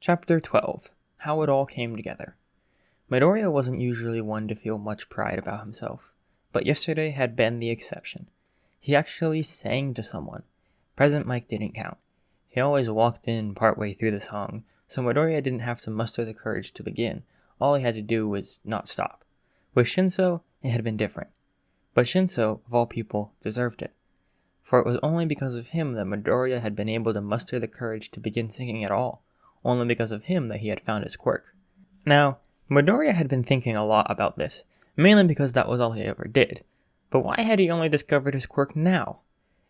Chapter 12. How It All Came Together. Midoriya wasn't usually one to feel much pride about himself, but yesterday had been the exception. He actually sang to someone. Present mic didn't count. He always walked in partway through the song, so Midoriya didn't have to muster the courage to begin. All he had to do was not stop. With Shinso, it had been different. But Shinso, of all people, deserved it. For it was only because of him that Midoriya had been able to muster the courage to begin singing at all. Only because of him that he had found his quirk. Now, Midoriya had been thinking a lot about this, mainly because that was all he ever did. But why had he only discovered his quirk now?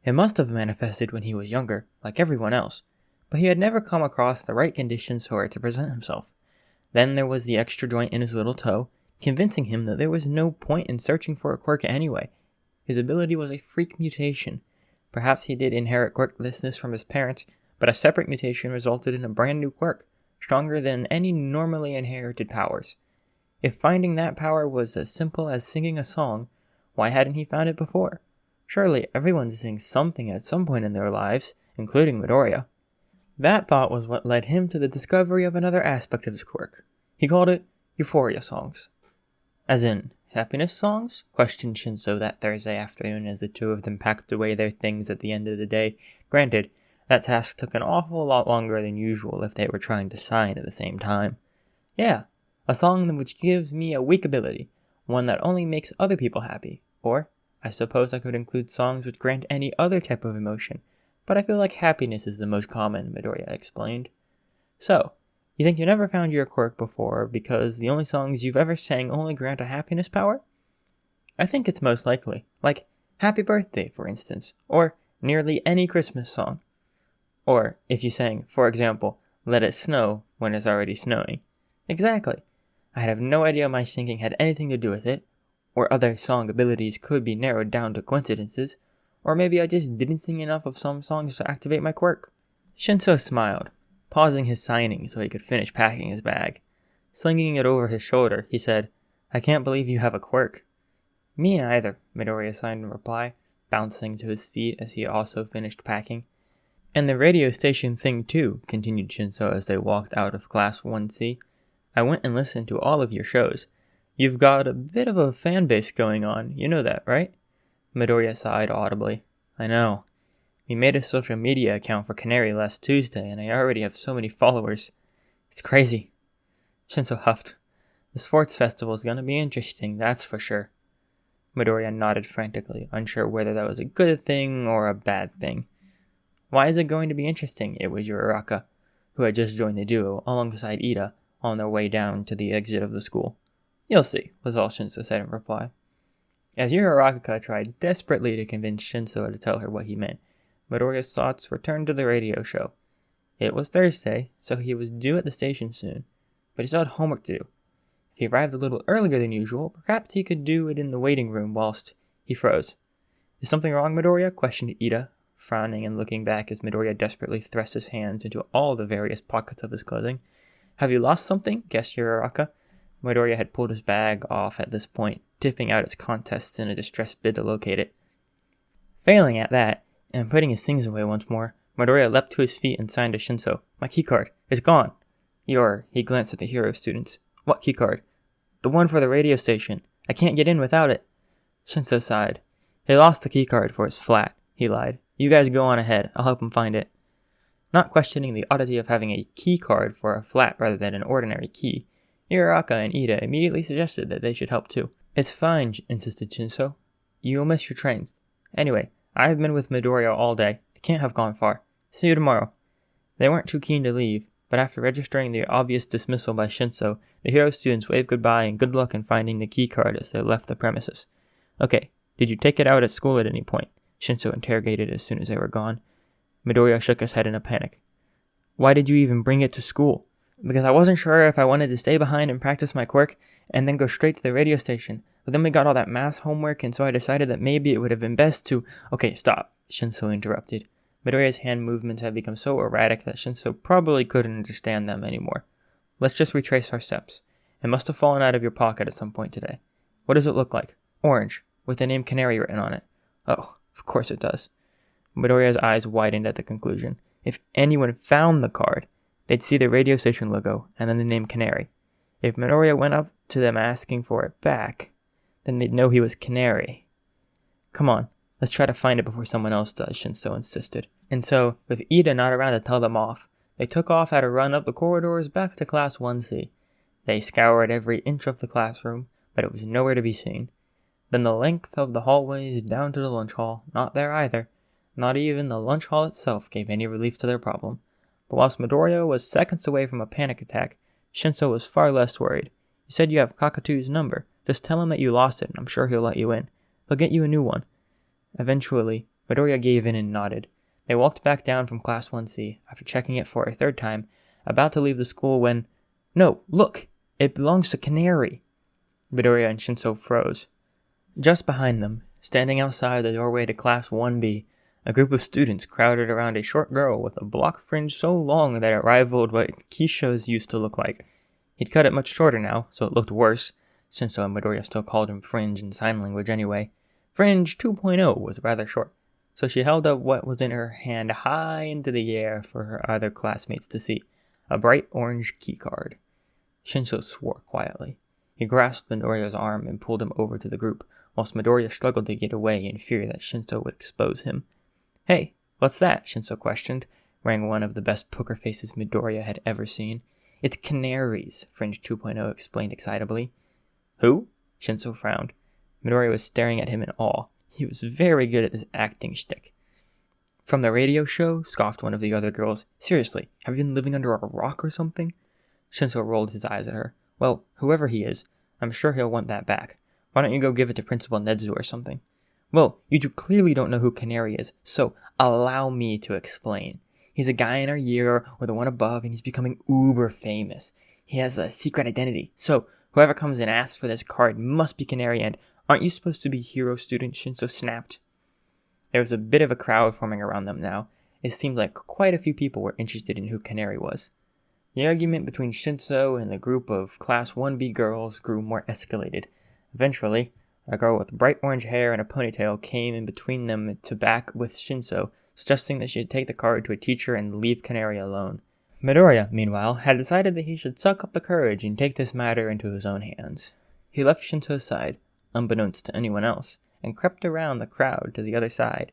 It must have manifested when he was younger, like everyone else, but he had never come across the right conditions for it to present himself. Then there was the extra joint in his little toe, convincing him that there was no point in searching for a quirk anyway. His ability was a freak mutation. Perhaps he did inherit quirklessness from his parents, but a separate mutation resulted in a brand new quirk, stronger than any normally inherited powers. If finding that power was as simple as singing a song, why hadn't he found it before? Surely everyone sings something at some point in their lives, including Midoriya. That thought was what led him to the discovery of another aspect of his quirk. He called it Euphoria songs. As in, happiness songs? Questioned Shinso that Thursday afternoon as the two of them packed away their things at the end of the day. Granted, that task took an awful lot longer than usual if they were trying to sign at the same time. Yeah, a song which gives me a weak ability, one that only makes other people happy. Or, I suppose I could include songs which grant any other type of emotion, but I feel like happiness is the most common, Midoriya explained. So, you think you never found your quirk before because the only songs you've ever sang only grant a happiness power? I think it's most likely, like Happy Birthday, for instance, or nearly any Christmas song. Or if you sang, for example, Let It Snow when it's already snowing. Exactly. I have no idea my singing had anything to do with it, or other song abilities could be narrowed down to coincidences, or maybe I just didn't sing enough of some songs to activate my quirk. Shinso smiled, pausing his signing so he could finish packing his bag. Slinging it over his shoulder, he said, I can't believe you have a quirk. Me neither, Midoriya signed in reply, bouncing to his feet as he also finished packing. And the radio station thing too, continued Shinso as they walked out of Class 1C. I went and listened to all of your shows. You've got a bit of a fan base going on, you know that, right? Midoriya sighed audibly. I know. We made a social media account for Canary last Tuesday, and I already have so many followers. It's crazy. Shinso huffed. The sports festival is going to be interesting, that's for sure. Midoriya nodded frantically, unsure whether that was a good thing or a bad thing. Why is it going to be interesting? It was Uraraka, who had just joined the duo, alongside Ida, on their way down to the exit of the school. You'll see, was all Shinso said in reply. As Uraraka tried desperately to convince Shinso to tell her what he meant, Midoriya's thoughts returned to the radio show. It was Thursday, so he was due at the station soon, but he still had homework to do. If he arrived a little earlier than usual, perhaps he could do it in the waiting room whilst he froze. Is something wrong, Midoriya? Questioned Ida, frowning and looking back as Midoriya desperately thrust his hands into all the various pockets of his clothing. Have you lost something? Guessed Uraraka. Midoriya had pulled his bag off at this point, tipping out its contents in a distressed bid to locate it. Failing at that, and putting his things away once more, Midoriya leapt to his feet and signed to Shinso. My keycard. It's gone. He glanced at the hero students. What keycard? The one for the radio station. I can't get in without it. Shinso sighed. He lost the keycard for his flat, he lied. You guys go on ahead. I'll help him find it. Not questioning the oddity of having a key card for a flat rather than an ordinary key, Uraraka and Ida immediately suggested that they should help too. It's fine, insisted Shinso. You'll miss your trains. Anyway, I've been with Midoriya all day. I can't have gone far. See you tomorrow. They weren't too keen to leave, but after registering the obvious dismissal by Shinso, the hero students waved goodbye and good luck in finding the key card as they left the premises. Okay, did you take it out at school at any point? Shinso interrogated as soon as they were gone. Midoriya shook his head in a panic. Why did you even bring it to school? Because I wasn't sure if I wanted to stay behind and practice my quirk, and then go straight to the radio station. But then we got all that math homework, and so I decided that maybe it would have been best to... Okay, stop, Shinso interrupted. Midoriya's hand movements had become so erratic that Shinso probably couldn't understand them anymore. Let's just retrace our steps. It must have fallen out of your pocket at some point today. What does it look like? Orange, with the name Canary written on it. Oh, of course it does. Midoriya's eyes widened at the conclusion. If anyone found the card, They'd see the radio station logo and then the name Canary. If Midoriya went up to them asking for it back, then they'd know he was Canary. Come on, let's try to find it before someone else does, Shinso insisted. And so, with Ida not around to tell them off, they took off at a run up the corridors back to Class 1C. They scoured every inch of the classroom, but it was nowhere to be seen. Then the length of the hallways down to the lunch hall, not there either. Not even the lunch hall itself gave any relief to their problem. But whilst Midoriya was seconds away from a panic attack, Shinso was far less worried. You said you have Kakatu's number. Just tell him that you lost it, and I'm sure he'll let you in. They'll get you a new one. Eventually, Midoriya gave in and nodded. They walked back down from Class 1C, after checking it for a third time, about to leave the school when... No, look! It belongs to Canary! Midoriya and Shinso froze. Just behind them, standing outside the doorway to Class 1B, a group of students crowded around a short girl with a block fringe so long that it rivaled what Kisho's used to look like. He'd cut it much shorter now, so it looked worse. Shinso and Midoriya still called him Fringe in sign language anyway. Fringe 2.0 was rather short, so she held up what was in her hand high into the air for her other classmates to see, a bright orange keycard. Shinso swore quietly. He grasped Midoriya's arm and pulled him over to the group, whilst Midoriya struggled to get away in fear that Shinso would expose him. Hey, what's that? Shinso questioned, wearing one of the best poker faces Midoriya had ever seen. It's Canary's, Fringe 2.0 explained excitably. Who? Shinso frowned. Midoriya was staring at him in awe. He was very good at this acting shtick. From the radio show? Scoffed one of the other girls. Seriously, have you been living under a rock or something? Shinso rolled his eyes at her. Well, whoever he is, I'm sure he'll want that back. Why don't you go give it to Principal Nedzu or something? Well, you two clearly don't know who Canary is, so allow me to explain. He's a guy in our year or the one above, and he's becoming uber famous. He has a secret identity, so whoever comes and asks for this card must be Canary, and aren't you supposed to be hero student? Shinso snapped. There was a bit of a crowd forming around them now. It seemed like quite a few people were interested in who Canary was. The argument between Shinso and the group of Class 1B girls grew more escalated. Eventually, a girl with bright orange hair and a ponytail came in between them to back with Shinso, suggesting that she'd take the card to a teacher and leave Canary alone. Midoriya, meanwhile, had decided that he should suck up the courage and take this matter into his own hands. He left Shinso's side, unbeknownst to anyone else, and crept around the crowd to the other side,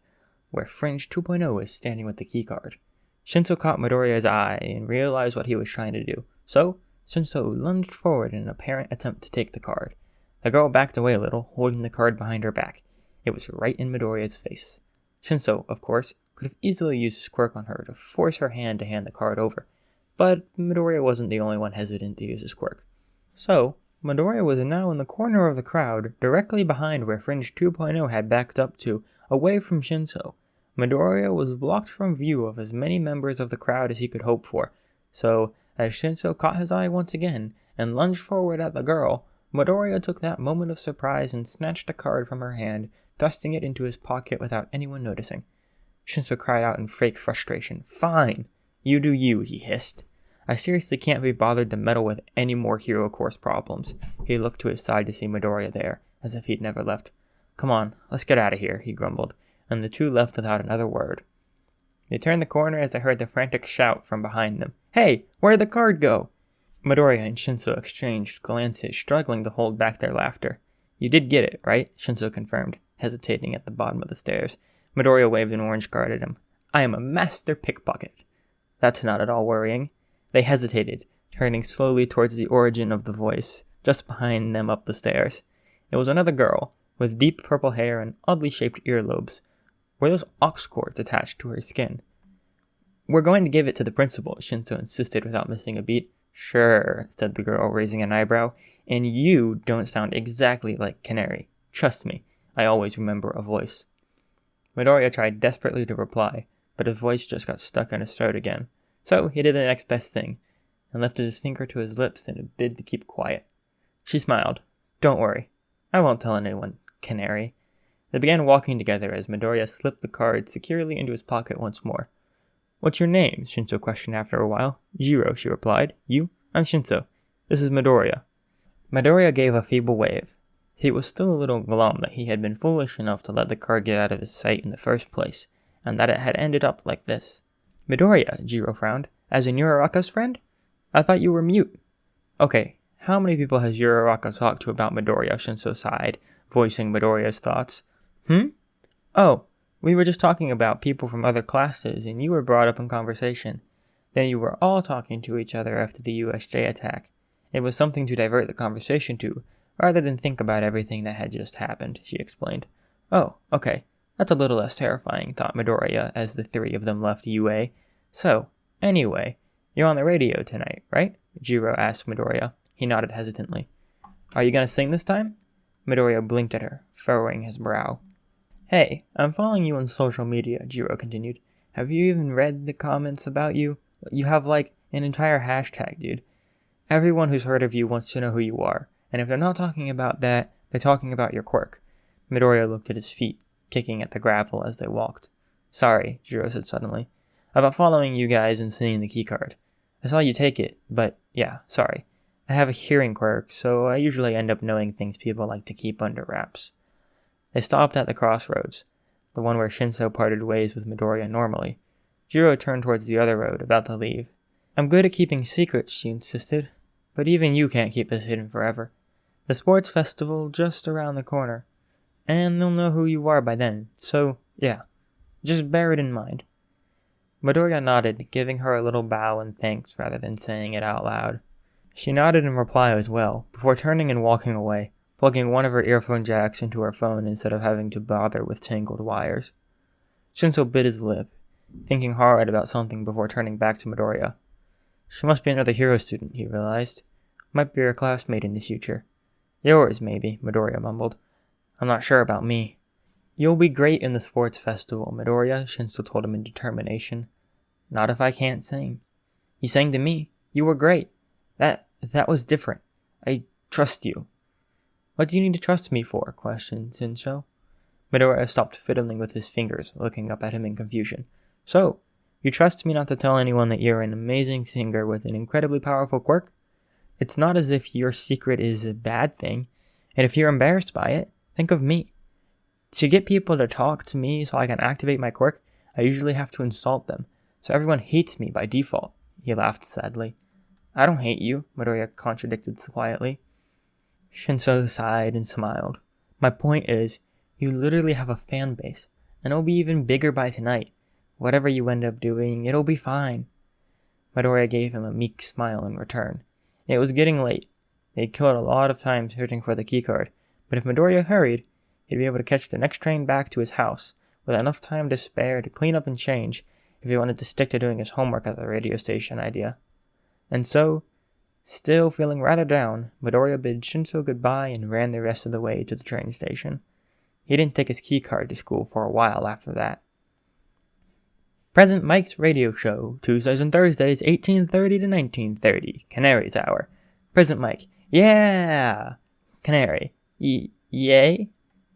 where Fringe 2.0 was standing with the keycard. Shinso caught Midoriya's eye and realized what he was trying to do, so Shinso lunged forward in an apparent attempt to take the card. The girl backed away a little, holding the card behind her back. It was right in Midoriya's face. Shinso, of course, could have easily used his quirk on her to force her hand to hand the card over, but Midoriya wasn't the only one hesitant to use his quirk. So, Midoriya was now in the corner of the crowd, directly behind where Fringe 2.0 had backed up to, away from Shinso. Midoriya was blocked from view of as many members of the crowd as he could hope for, so as Shinso caught his eye once again and lunged forward at the girl, Midoriya took that moment of surprise and snatched a card from her hand, thrusting it into his pocket without anyone noticing. Shinso cried out in fake frustration. Fine! You do you, he hissed. I seriously can't be bothered to meddle with any more Hero Course problems. He looked to his side to see Midoriya there, as if he'd never left. Come on, let's get out of here, he grumbled, and the two left without another word. They turned the corner as they heard the frantic shout from behind them. Hey, where'd the card go? Midoriya and Shinso exchanged glances, struggling to hold back their laughter. You did get it, right? Shinso confirmed, hesitating at the bottom of the stairs. Midoriya waved an orange card at him. I am a master pickpocket. That's not at all worrying. They hesitated, turning slowly towards the origin of the voice, just behind them up the stairs. It was another girl, with deep purple hair and oddly shaped earlobes. Were those ox cords attached to her skin? We're going to give it to the principal, Shinso insisted without missing a beat. Sure, said the girl, raising an eyebrow. And you don't sound exactly like Canary. Trust me, I always remember a voice. Midoriya tried desperately to reply, but his voice just got stuck in his throat again. So he did the next best thing, and lifted his finger to his lips in a bid to keep quiet. She smiled. Don't worry. I won't tell anyone, Canary. They began walking together as Midoriya slipped the card securely into his pocket once more. What's your name? Shinso questioned after a while. Jiro, she replied. You? I'm Shinso. This is Midoriya. Midoriya gave a feeble wave. He was still a little glum that he had been foolish enough to let the card get out of his sight in the first place, and that it had ended up like this. Midoriya, Jiro frowned. As in Uraraka's friend? I thought you were mute. Okay, how many people has Uraraka talked to about Midoriya? Shinso sighed, voicing Midoriya's thoughts. Oh, we were just talking about people from other classes, and you were brought up in conversation. Then you were all talking to each other after the USJ attack. It was something to divert the conversation to, rather than think about everything that had just happened, she explained. Oh, okay. That's a little less terrifying, thought Midoriya, as the three of them left UA. So, anyway, you're on the radio tonight, right? Jiro asked Midoriya. He nodded hesitantly. Are you gonna sing this time? Midoriya blinked at her, furrowing his brow. Hey, I'm following you on social media, Jiro continued. Have you even read the comments about you? You have, like, an entire hashtag, dude. Everyone who's heard of you wants to know who you are, and if they're not talking about that, they're talking about your quirk. Midoriya looked at his feet, kicking at the gravel as they walked. Sorry, Jiro said suddenly. About following you guys and seeing the keycard. I saw you take it, but yeah, sorry. I have a hearing quirk, so I usually end up knowing things people like to keep under wraps. They stopped at the crossroads, the one where Shinso parted ways with Midoriya normally. Jiro turned towards the other road, about to leave. I'm good at keeping secrets, she insisted, but even you can't keep this hidden forever. The sports festival just around the corner, and they'll know who you are by then, so yeah, just bear it in mind. Midoriya nodded, giving her a little bow and thanks rather than saying it out loud. She nodded in reply as well, before turning and walking away, plugging one of her earphone jacks into her phone instead of having to bother with tangled wires. Shinso bit his lip, thinking hard about something before turning back to Midoriya. She must be another hero student, he realized. Might be her classmate in the future. Yours, maybe, Midoriya mumbled. I'm not sure about me. You'll be great in the sports festival, Midoriya, Shinso told him in determination. Not if I can't sing. You sang to me. You were great. That was different. I trust you. What do you need to trust me for? Questioned Shinso. Midoriya stopped fiddling with his fingers, looking up at him in confusion. So, you trust me not to tell anyone that you're an amazing singer with an incredibly powerful quirk? It's not as if your secret is a bad thing, and if you're embarrassed by it, think of me. To get people to talk to me so I can activate my quirk, I usually have to insult them, so everyone hates me by default. He laughed sadly. I don't hate you, Midoriya contradicted quietly. Shinso sighed and smiled. My point is, you literally have a fan base, and it'll be even bigger by tonight. Whatever you end up doing, it'll be fine. Midoriya gave him a meek smile in return. It was getting late. They'd killed a lot of time searching for the keycard, but if Midoriya hurried, he'd be able to catch the next train back to his house, with enough time to spare to clean up and change if he wanted to stick to doing his homework at the radio station idea. And so, still feeling rather down, Midoriya bid Shinso goodbye and ran the rest of the way to the train station. He didn't take his keycard to school for a while after that. Present Mike's radio show, Tuesdays and Thursdays, 18:30 to 19:30, Canary's hour. Present Mike, yeah! Canary, yay?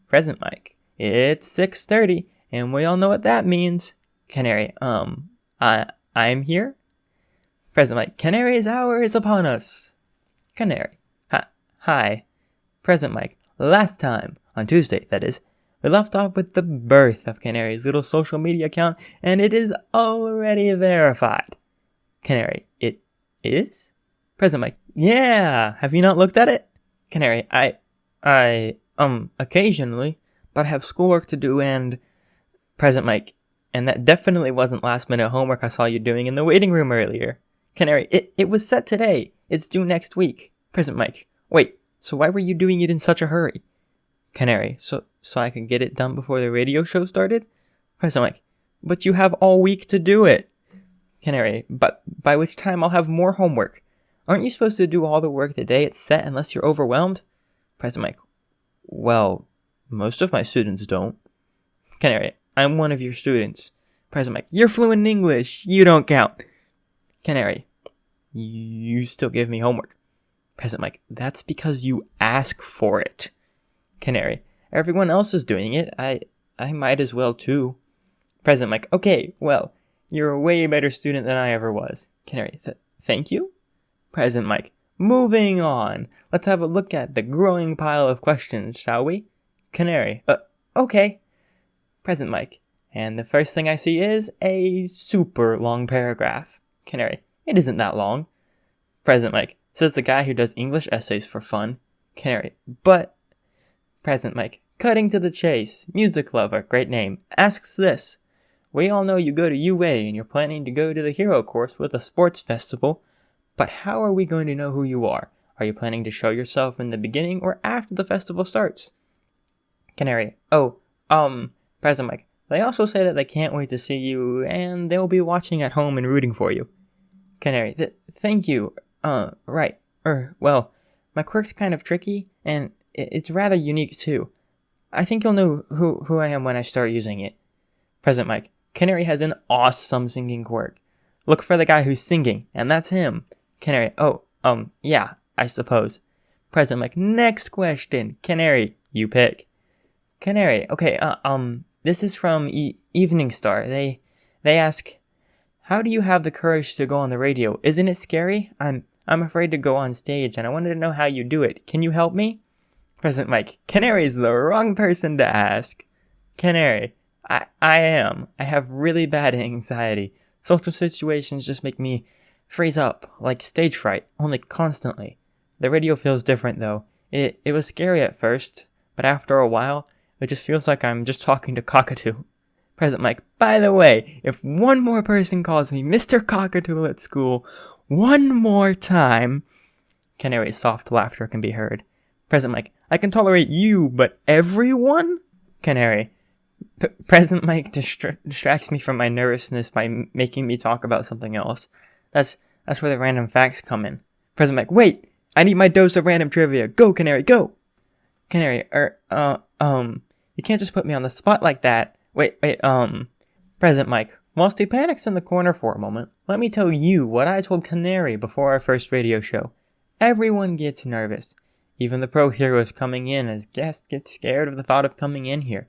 Present Mike, it's 6:30, and we all know what that means. Canary, I'm here? Present Mike, Canary's hour is upon us. Canary, hi. Present Mike, last time, on Tuesday, that is, we left off with the birth of Canary's little social media account, and it is already verified. Canary, it is? Present Mike, yeah, have you not looked at it? Canary, occasionally, but I have schoolwork to do and... Present Mike, and that definitely wasn't last minute homework I saw you doing in the waiting room earlier. Canary, it was set today. It's due next week. Present Mike, wait, so why were you doing it in such a hurry? Canary, so I could get it done before the radio show started? Present Mike, but you have all week to do it. Canary, but by which time I'll have more homework. Aren't you supposed to do all the work the day it's set unless you're overwhelmed? Present Mike, well, most of my students don't. Canary, I'm one of your students. Present Mike, you're fluent in English. You don't count. Canary, you still give me homework. Present Mike, that's because you ask for it. Canary, everyone else is doing it. I might as well too. Present Mike, okay, well, you're a way better student than I ever was. Canary, thank you? Present Mike, moving on. Let's have a look at the growing pile of questions, shall we? Canary, okay. Present Mike, and the first thing I see is a super long paragraph. Canary, It isn't that long. President Mike, says the guy who does English essays for fun. Canary, but... President Mike, cutting to the chase, music lover, great name, asks this. We all know you go to UA and you're planning to go to the hero course with a sports festival, but how are we going to know who you are? Are you planning to show yourself in the beginning or after the festival starts? Canary, President Mike, they also say that they can't wait to see you and they'll be watching at home and rooting for you. Canary, thank you. Right. Well, my quirk's kind of tricky and it's rather unique too. I think you'll know who I am when I start using it. President Mike, Canary has an awesome singing quirk. Look for the guy who's singing, and that's him. Canary, yeah, I suppose. President Mike, next question. Canary, you pick. Canary, okay, this is from Evening Star. They ask, how do you have the courage to go on the radio? Isn't it scary? I'm afraid to go on stage, and I wanted to know how you do it. Can you help me? President Mike, Canary's the wrong person to ask. Canary, I am. I have really bad anxiety. Social situations just make me freeze up, like stage fright, only constantly. The radio feels different, though. It was scary at first, but after a while, it just feels like I'm just talking to Cockatoo. President Mike, by the way, if one more person calls me Mr. Cockatoo at school one more time... Canary's soft laughter can be heard. President Mike, I can tolerate you, but everyone? Canary, President Mike distracts me from my nervousness by making me talk about something else. That's where the random facts come in. President Mike, wait! I need my dose of random trivia. Go, Canary, go! Canary, you can't just put me on the spot like that. Wait, President Mike, whilst he panics in the corner for a moment, let me tell you what I told Canary before our first radio show. Everyone gets nervous. Even the pro heroes coming in as guests get scared of the thought of coming in here.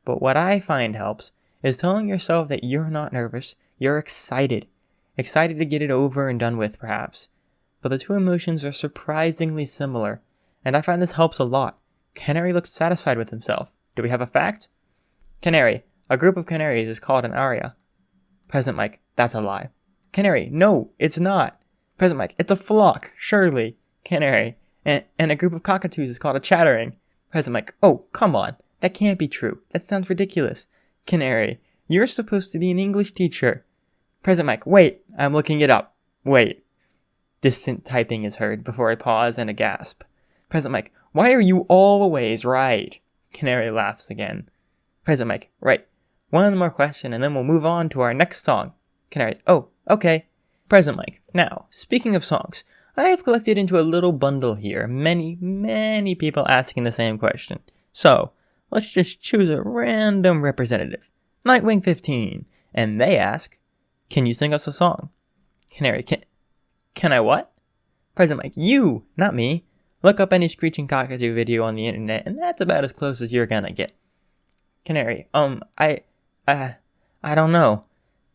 But what I find helps is telling yourself that you're not nervous, you're excited. Excited to get it over and done with, perhaps. But the two emotions are surprisingly similar, and I find this helps a lot. Canary looks satisfied with himself. Do we have a fact? Canary, a group of canaries is called an aria. President Mike, that's a lie. Canary, no, it's not. President Mike, it's a flock, surely. Canary, and a group of cockatoos is called a chattering. President Mike, oh, come on. That can't be true. That sounds ridiculous. Canary, you're supposed to be an English teacher. President Mike, wait, I'm looking it up. Wait. Distant typing is heard before a pause and a gasp. President Mike, why are you always right? Canary laughs again. President Mike, right. One more question and then we'll move on to our next song. Canary, oh, okay. President Mike, now, speaking of songs, I have collected into a little bundle here many people asking the same question. So, let's just choose a random representative. Nightwing 15. And they ask, can you sing us a song? Canary, can I what? President Mike, you, not me. Look up any screeching cockatoo video on the internet, and that's about as close as you're gonna get. Canary, I don't know.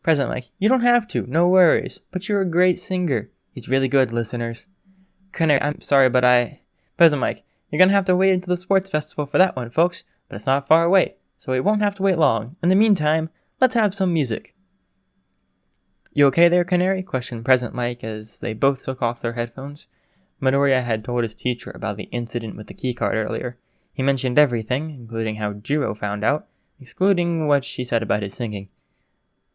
President Mike, you don't have to, no worries. But you're a great singer. He's really good, listeners. Canary, I'm sorry, but President Mike, you're gonna have to wait until the sports festival for that one, folks. But it's not far away, so we won't have to wait long. In the meantime, let's have some music. You okay there, Canary? Questioned President Mike as they both took off their headphones. Midoriya had told his teacher about the incident with the keycard earlier. He mentioned everything, including how Jiro found out, excluding what she said about his singing.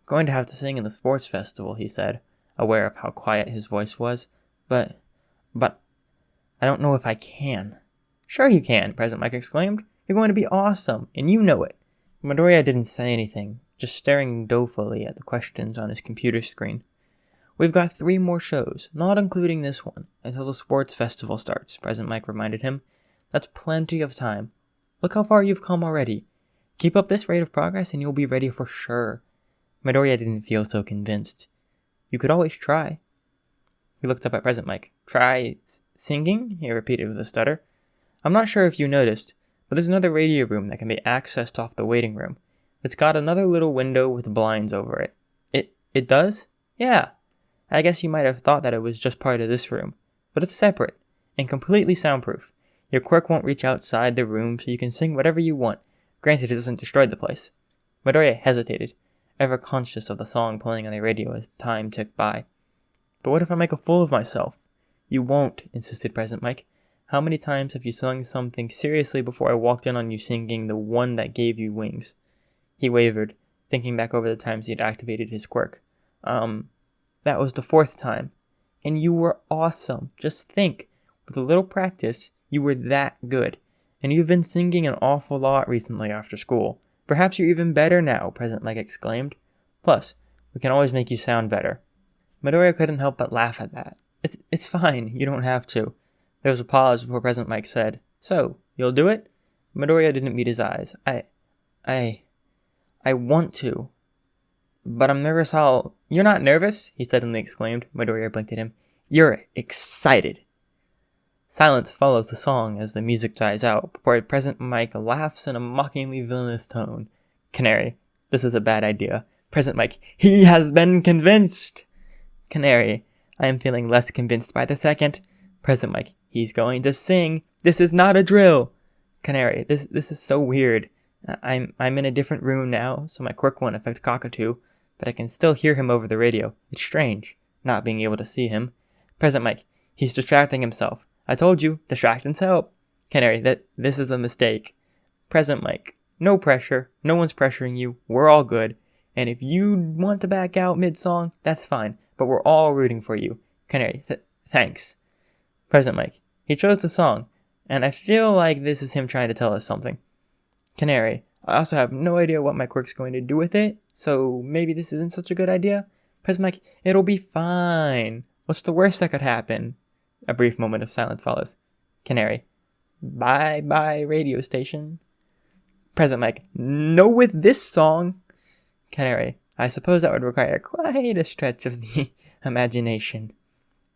Going to have to sing in the sports festival, he said, aware of how quiet his voice was. But I don't know if I can. Sure you can, President Mike exclaimed. You're going to be awesome, and you know it. Midoriya didn't say anything, just staring dolefully at the questions on his computer screen. We've got 3 more shows, not including this one, until the sports festival starts, President Mike reminded him. That's plenty of time. Look how far you've come already. Keep up this rate of progress and you'll be ready for sure. Midoriya didn't feel so convinced. You could always try. He looked up at President Mike. Try singing? He repeated with a stutter. I'm not sure if you noticed, but there's another radio room that can be accessed off the waiting room. It's got another little window with blinds over it. It does? Yeah. I guess you might have thought that it was just part of this room, but it's separate and completely soundproof. Your quirk won't reach outside the room, so you can sing whatever you want. Granted, it doesn't destroy the place. Midoriya hesitated, ever conscious of the song playing on the radio as time ticked by. But what if I make a fool of myself? You won't, insisted Present Mike. How many times have you sung something seriously before I walked in on you singing the one that gave you wings? He wavered, thinking back over the times he had activated his quirk. That was the 4th time. And you were awesome. Just think, with a little practice, you were that good. And you've been singing an awful lot recently after school. Perhaps you're even better now, Present Mike exclaimed. Plus, we can always make you sound better. Midoriya couldn't help but laugh at that. It's fine, you don't have to. There was a pause before Present Mike said, So, you'll do it? Midoriya didn't meet his eyes. I want to. But I'm nervous You're not nervous? He suddenly exclaimed. Midoriya blinked at him. You're excited. Silence follows the song as the music dies out, before Present Mike laughs in a mockingly villainous tone. Canary, this is a bad idea. Present Mike, he has been convinced. Canary, I am feeling less convinced by the second. Present Mike, he's going to sing. This is not a drill. Canary, this is so weird. I'm in a different room now, so my quirk won't affect Cockatoo, but I can still hear him over the radio. It's strange, not being able to see him. Present Mike, he's distracting himself. I told you, distractions help. Canary, this is a mistake. Present Mike, no pressure. No one's pressuring you. We're all good. And if you want to back out mid-song, that's fine. But we're all rooting for you. Canary, thanks. Present Mike, he chose the song, and I feel like this is him trying to tell us something. Canary, I also have no idea what my quirk's going to do with it, so maybe this isn't such a good idea. Present Mike, it'll be fine. What's the worst that could happen? A brief moment of silence follows. Canary, bye-bye radio station. Present Mike, no with this song. Canary, I suppose that would require quite a stretch of the imagination.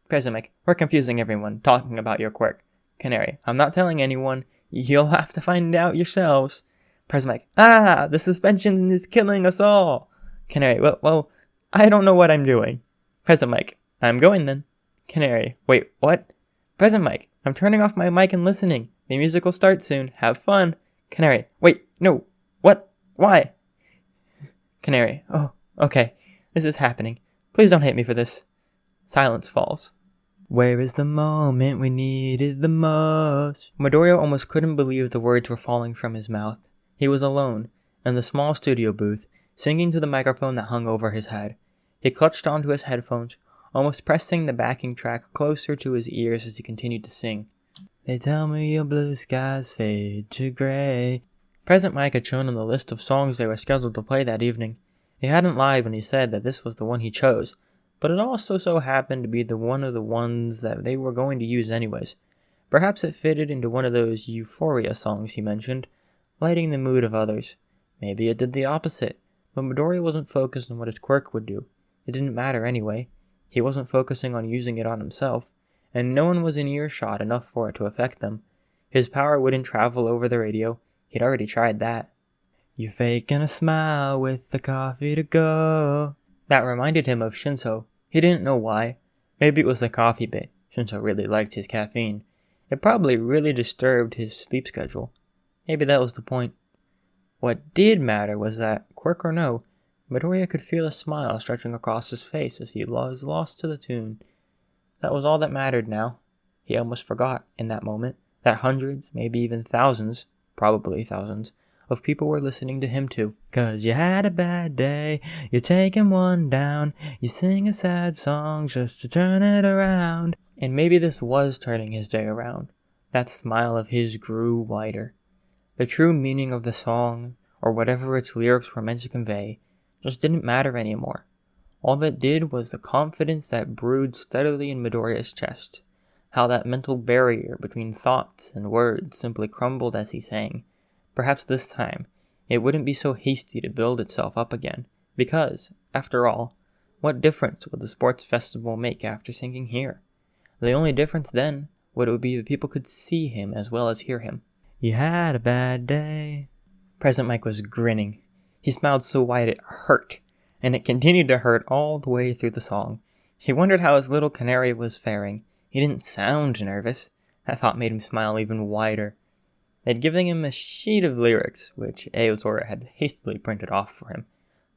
Present Mike, we're confusing everyone, talking about your quirk. Canary, I'm not telling anyone. You'll have to find out yourselves. Present Mike, the suspension is killing us all. Canary, well, I don't know what I'm doing. Present Mike, I'm going then. Canary, wait, what? Present Mike, I'm turning off my mic and listening. The music will start soon. Have fun. Canary, wait, no, what? Why? Canary, oh, okay, this is happening. Please don't hate me for this. Silence falls. Where is the moment we needed the most? Midoriya almost couldn't believe the words were falling from his mouth. He was alone, in the small studio booth, singing to the microphone that hung over his head. He clutched onto his headphones, almost pressing the backing track closer to his ears as he continued to sing. They tell me your blue skies fade to gray. Present Mike had shown him the list of songs they were scheduled to play that evening. He hadn't lied when he said that this was the one he chose, but it also so happened to be one of the ones that they were going to use anyways. Perhaps it fitted into one of those euphoria songs he mentioned, lighting the mood of others. Maybe it did the opposite, but Midoriya wasn't focused on what his quirk would do. It didn't matter anyway. He wasn't focusing on using it on himself, and no one was in earshot enough for it to affect them. His power wouldn't travel over the radio. He'd already tried that. You faking a smile with the coffee to go. That reminded him of Shinso. He didn't know why. Maybe it was the coffee bit. Shinso really liked his caffeine. It probably really disturbed his sleep schedule. Maybe that was the point. What did matter was that, quirk or no, Midoriya could feel a smile stretching across his face as he was lost to the tune. That was all that mattered now. He almost forgot, in that moment, that hundreds, maybe even thousands, probably thousands, of people were listening to him too. 'Cause you had a bad day, you're taking one down, you sing a sad song just to turn it around. And maybe this was turning his day around. That smile of his grew wider. The true meaning of the song, or whatever its lyrics were meant to convey, just didn't matter anymore. All that did was the confidence that brewed steadily in Midoriya's chest. How that mental barrier between thoughts and words simply crumbled as he sang. Perhaps this time, it wouldn't be so hasty to build itself up again, because, after all, what difference would the sports festival make after singing here? The only difference then would be that people could see him as well as hear him. You had a bad day. Present Mike was grinning. He smiled so wide it hurt, and it continued to hurt all the way through the song. He wondered how his little canary was faring. He didn't sound nervous. That thought made him smile even wider. They'd given him a sheet of lyrics, which Aozora had hastily printed off for him.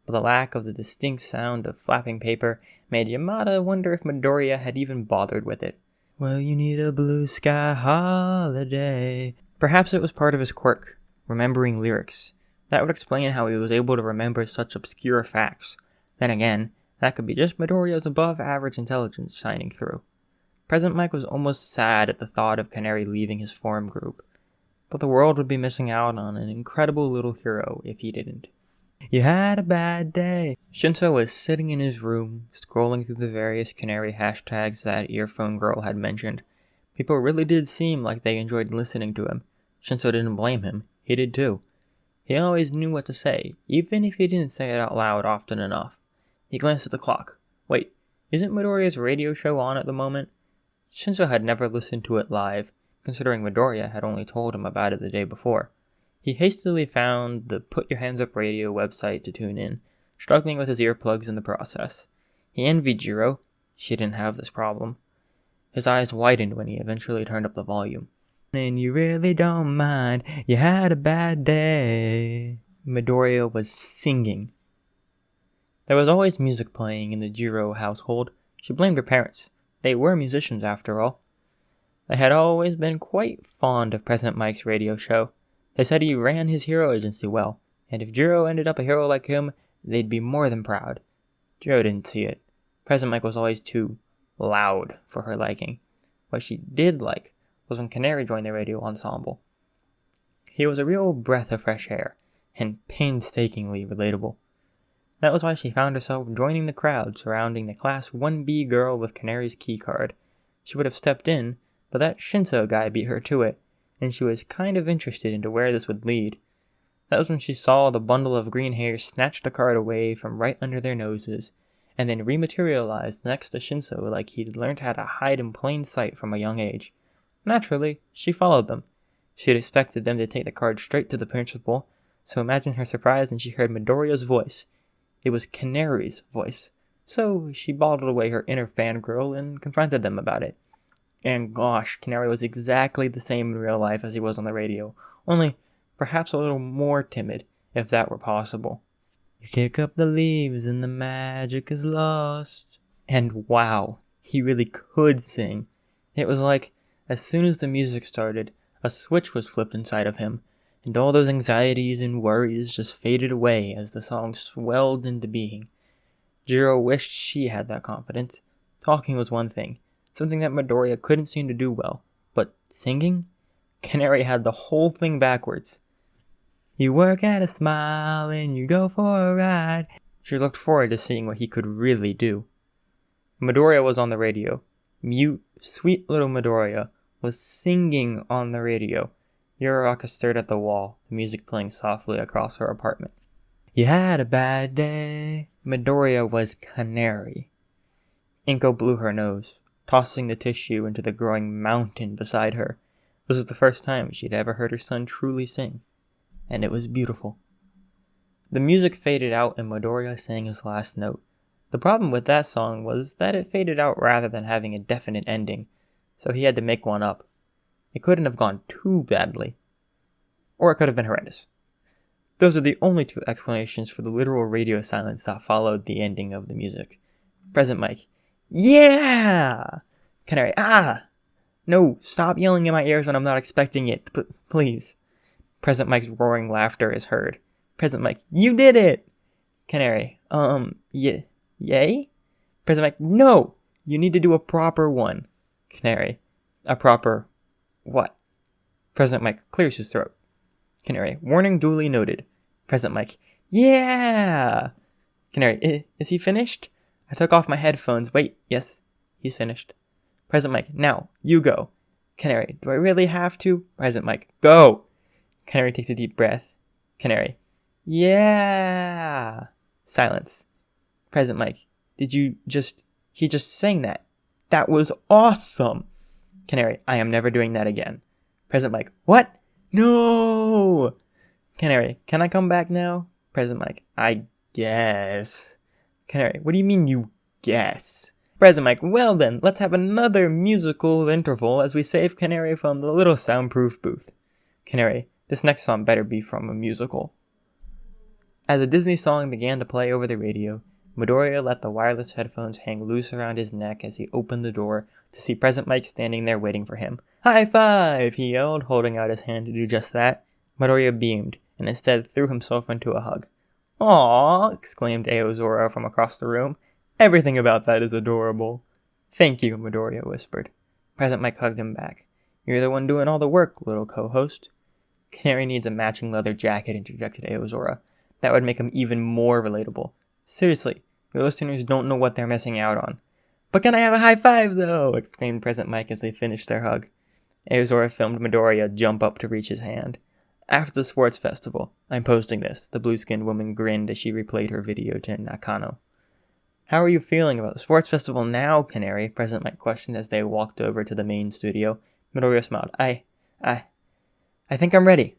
but the lack of the distinct sound of flapping paper made Yamada wonder if Midoriya had even bothered with it. Well, you need a blue sky holiday. Perhaps it was part of his quirk, remembering lyrics. That would explain how he was able to remember such obscure facts. Then again, that could be just Midoriya's above-average intelligence shining through. Present Mike was almost sad at the thought of Canary leaving his forum group, but the world would be missing out on an incredible little hero if he didn't. You had a bad day. Shinso was sitting in his room, scrolling through the various Canary hashtags that Earphone Girl had mentioned. People really did seem like they enjoyed listening to him. Shinso didn't blame him. He did too. He always knew what to say, even if he didn't say it out loud often enough. He glanced at the clock. Wait, isn't Midoriya's radio show on at the moment? Shinso had never listened to it live, considering Midoriya had only told him about it the day before. He hastily found the Put Your Hands Up radio website to tune in, struggling with his earplugs in the process. He envied Jiro. She didn't have this problem. His eyes widened when he eventually turned up the volume. And you really don't mind, you had a bad day. Midoriya was singing. There was always music playing in the Jiro household. She blamed her parents. They were musicians after all. They had always been quite fond of Present Mike's radio show. They said he ran his hero agency well, and if Jiro ended up a hero like him, they'd be more than proud. Jiro didn't see it. Present Mike was always too loud for her liking. What she did like was when Canary joined the radio ensemble. He was a real breath of fresh air, and painstakingly relatable. That was why she found herself joining the crowd surrounding the Class 1B girl with Canary's keycard. She would have stepped in, but that Shinso guy beat her to it, and she was kind of interested into where this would lead. That was when she saw the bundle of green hair snatch the card away from right under their noses, and then rematerialized next to Shinso like he'd learned how to hide in plain sight from a young age. Naturally, she followed them. She had expected them to take the card straight to the principal, so imagine her surprise when she heard Midoriya's voice. It was Canary's voice, so she bottled away her inner fangirl and confronted them about it. And gosh, Canary was exactly the same in real life as he was on the radio, only perhaps a little more timid, if that were possible. You kick up the leaves and the magic is lost. And wow, he really could sing. It was like, as soon as the music started, a switch was flipped inside of him, and all those anxieties and worries just faded away as the song swelled into being. Jiro wished she had that confidence. Talking was one thing, something that Midoriya couldn't seem to do well, but singing? Canary had the whole thing backwards. You work at a smile and you go for a ride. She looked forward to seeing what he could really do. Midoriya was on the radio. Mute, sweet little Midoriya was singing on the radio. Uraraka stared at the wall, the music playing softly across her apartment. You had a bad day. Midoriya was Canary. Inko blew her nose, tossing the tissue into the growing mountain beside her. This was the first time she'd ever heard her son truly sing, and it was beautiful. The music faded out and Midoriya sang his last note. The problem with that song was that it faded out rather than having a definite ending, so he had to make one up. It couldn't have gone too badly. Or it could have been horrendous. Those are the only two explanations for the literal radio silence that followed the ending of the music. Present Mike. Yeah! Canary. Ah! No, stop yelling in my ears when I'm not expecting it. Please. Present Mike's roaring laughter is heard. Present Mike. You did it! Canary. Yay? Present Mike. No! You need to do a proper one. Canary. A proper what? Present Mike clears his throat. Canary. Warning duly noted. Present Mike. Yeah! Canary. Is he finished? I took off my headphones. Wait, yes, he's finished. Present Mike. Now, you go. Canary. Do I really have to? Present Mike. Go! Canary takes a deep breath. Canary. Yeah! Silence. Present Mike. He just sang that. That was awesome! Canary. I am never doing that again. Present Mike. What? No! Canary. Can I come back now? Present Mike. I guess. Canary. What do you mean you guess? Present Mike. Well then, let's have another musical interval as we save Canary from the little soundproof booth. Canary. This next song better be from a musical. As a Disney song began to play over the radio, Midoriya let the wireless headphones hang loose around his neck as he opened the door to see Present Mike standing there waiting for him. "High five!" he yelled, holding out his hand to do just that. Midoriya beamed, and instead threw himself into a hug. "Aww!" exclaimed Aozora from across the room. "Everything about that is adorable." "Thank you," Midoriya whispered. Present Mike hugged him back. "You're the one doing all the work, little co-host." "Canary needs a matching leather jacket," interjected Aozora. "That would make him even more relatable. Seriously, your listeners don't know what they're missing out on." "But can I have a high five, though?" exclaimed Present Mike as they finished their hug. Aozora filmed Midoriya jump up to reach his hand. "After the sports festival. I'm posting this," the blue-skinned woman grinned as she replayed her video to Nakano. "How are you feeling about the sports festival now, Canary?" Present Mike questioned as they walked over to the main studio. Midoriya smiled. I think I'm ready."